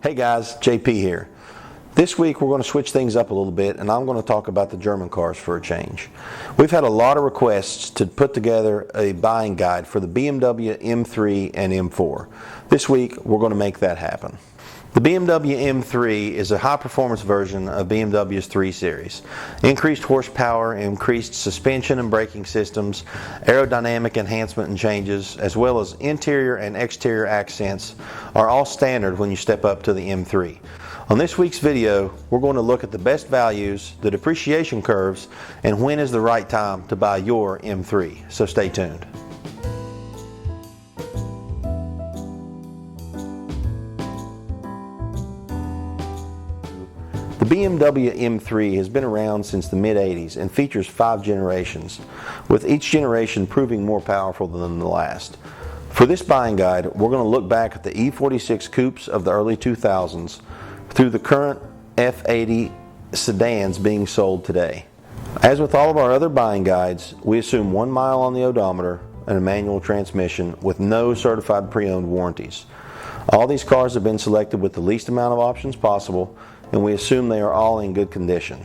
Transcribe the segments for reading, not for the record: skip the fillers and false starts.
Hey guys, JP here. This week we're going to switch things up a little bit and I'm going to talk about the German cars for a change. We've had a lot of requests to put together a buying guide for the BMW M3 and M4. This week we're going to make that happen. The BMW M3 is a high-performance version of BMW's 3 Series. Increased horsepower, increased suspension and braking systems, aerodynamic enhancement and changes, as well as interior and exterior accents are all standard when you step up to the M3. On this week's video, we're going to look at the best values, the depreciation curves, and when is the right time to buy your M3. So stay tuned. The BMW M3 has been around since the mid-80s and features 5 generations, with each generation proving more powerful than the last. For this buying guide, we're going to look back at the E46 coupes of the early 2000s through the current F80 sedans being sold today. As with all of our other buying guides, we assume 1 mile on the odometer and a manual transmission with no certified pre-owned warranties. All these cars have been selected with the least amount of options possible, and we assume they are all in good condition.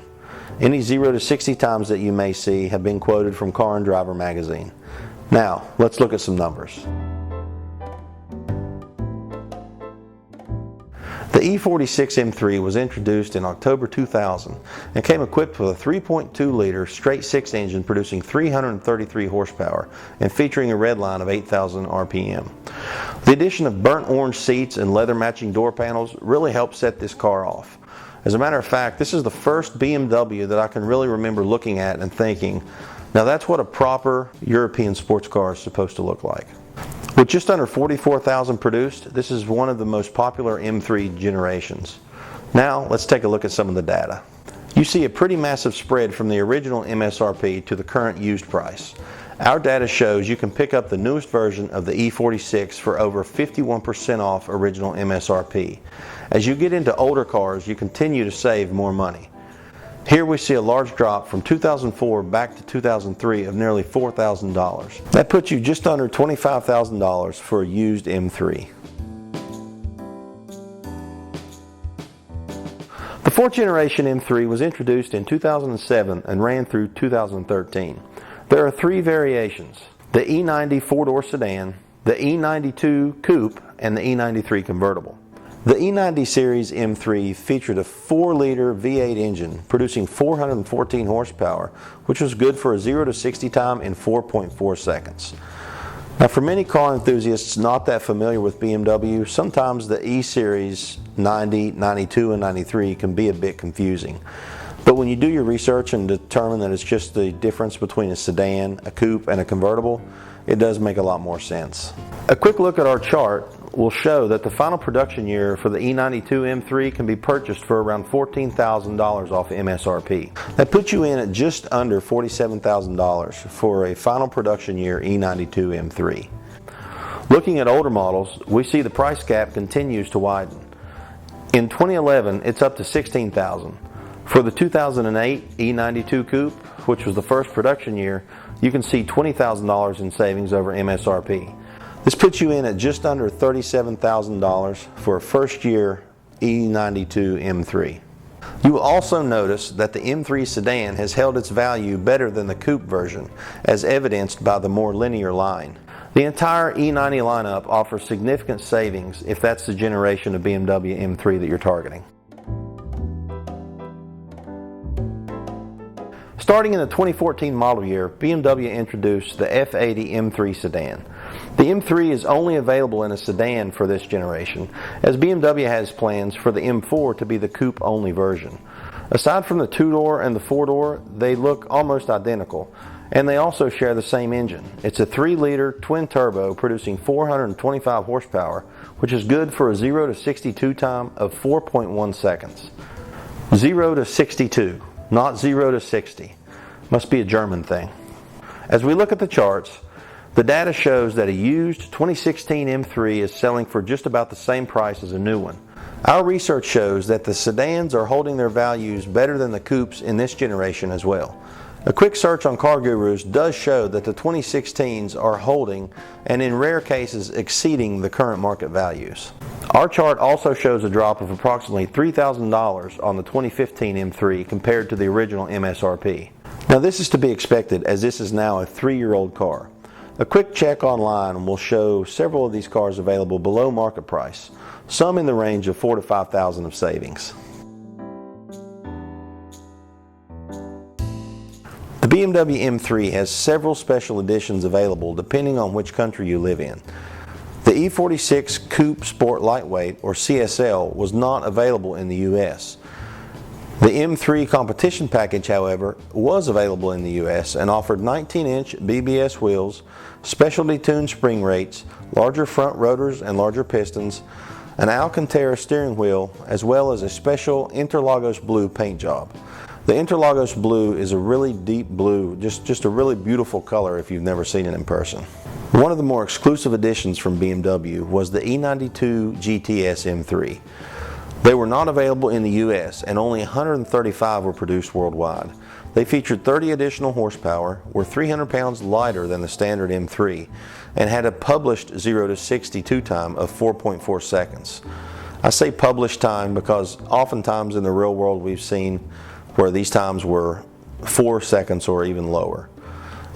Any 0 to 60 times that you may see have been quoted from Car and Driver magazine. Now, let's look at some numbers. The E46 M3 was introduced in October 2000 and came equipped with a 3.2-liter straight-six engine producing 333 horsepower and featuring a redline of 8,000 RPM. The addition of burnt orange seats and leather-matching door panels really helped set this car off. As a matter of fact, this is the first BMW that I can really remember looking at and thinking, now that's what a proper European sports car is supposed to look like. With just under 44,000 produced, this is one of the most popular M3 generations. Now let's take a look at some of the data. You see a pretty massive spread from the original MSRP to the current used price. Our data shows you can pick up the newest version of the E46 for over 51% off original MSRP. As you get into older cars, you continue to save more money. Here we see a large drop from 2004 back to 2003 of nearly $4,000. That puts you just under $25,000 for a used M3. The 4th generation M3 was introduced in 2007 and ran through 2013. There are 3 variations: the E90 4-door sedan, the E92 coupe, and the E93 convertible. The E90 series M3 featured a 4-liter V8 engine producing 414 horsepower, which was good for a 0 to 60 time in 4.4 seconds. Now, for many car enthusiasts not that familiar with BMW, sometimes the E-Series 90, 92, and 93 can be a bit confusing. But when you do your research and determine that it's just the difference between a sedan, a coupe, and a convertible, it does make a lot more sense. A quick look at our chart will show that the final production year for the E92 M3 can be purchased for around $14,000 off MSRP. That puts you in at just under $47,000 for a final production year E92 M3. Looking at older models, we see the price gap continues to widen. In 2011, it's up to $16,000. For the 2008 E92 coupe, which was the first production year, you can see $20,000 in savings over MSRP. This puts you in at just under $37,000 for a first-year E92 M3. You will also notice that the M3 sedan has held its value better than the coupe version, as evidenced by the more linear line. The entire E90 lineup offers significant savings if that's the generation of BMW M3 that you're targeting. Starting in the 2014 model year, BMW introduced the F80 M3 sedan. The M3 is only available in a sedan for this generation, as BMW has plans for the M4 to be the coupe-only version. Aside from the 2-door and the 4-door, they look almost identical, and they also share the same engine. It's a 3-liter twin-turbo producing 425 horsepower, which is good for a 0 to 62 time of 4.1 seconds. 0 to 62. Not 0 to 60. Must be a German thing. As we look at the charts, the data shows that a used 2016 M3 is selling for just about the same price as a new one. Our research shows that the sedans are holding their values better than the coupes in this generation as well. A quick search on Car Gurus does show that the 2016s are holding and in rare cases exceeding the current market values. Our chart also shows a drop of approximately $3,000 on the 2015 M3 compared to the original MSRP. Now this is to be expected as this is now a 3-year-old car. A quick check online will show several of these cars available below market price, some in the range of $4,000 to $5,000 of savings. The BMW M3 has several special editions available depending on which country you live in. The E46 Coupe Sport Lightweight, or CSL, was not available in the US. The M3 Competition Package, however, was available in the US and offered 19-inch BBS wheels, specialty tuned spring rates, larger front rotors and larger pistons, an Alcantara steering wheel, as well as a special Interlagos blue paint job. The Interlagos blue is a really deep blue, just a really beautiful color if you've never seen it in person. One of the more exclusive additions from BMW was the E92 GTS M3. They were not available in the US and only 135 were produced worldwide. They featured 30 additional horsepower, were 300 pounds lighter than the standard M3, and had a published 0 to 62 time of 4.4 seconds. I say published time because oftentimes in the real world we've seen where these times were 4 seconds or even lower.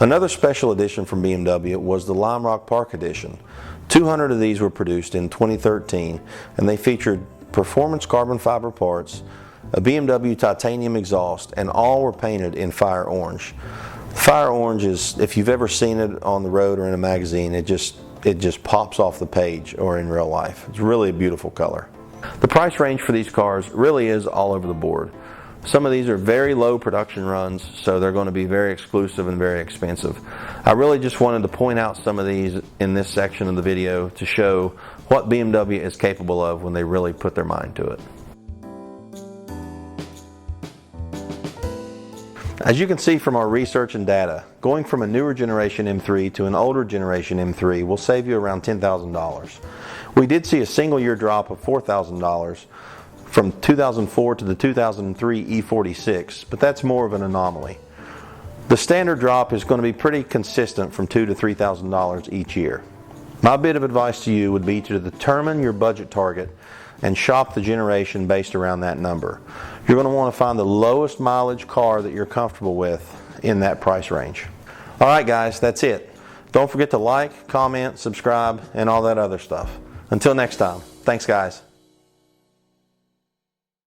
Another special edition from BMW was the Limerock Park Edition. 200 of these were produced in 2013 and they featured performance carbon fiber parts, a BMW titanium exhaust, and all were painted in fire orange. Fire orange is, if you've ever seen it on the road or in a magazine, it just pops off the page or in real life. It's really a beautiful color. The price range for these cars really is all over the board. Some of these are very low production runs, so they're going to be very exclusive and very expensive. I really just wanted to point out some of these in this section of the video to show what BMW is capable of when they really put their mind to it. As you can see from our research and data, going from a newer generation M3 to an older generation M3 will save you around $10,000. We did see a single year drop of $4,000 from 2004 to the 2003 E46, but that's more of an anomaly. The standard drop is going to be pretty consistent from $2,000 to $3,000 each year. My bit of advice to you would be to determine your budget target and shop the generation based around that number. You're going to want to find the lowest mileage car that you're comfortable with in that price range. Alright guys, that's it. Don't forget to like, comment, subscribe, and all that other stuff. Until next time, thanks guys.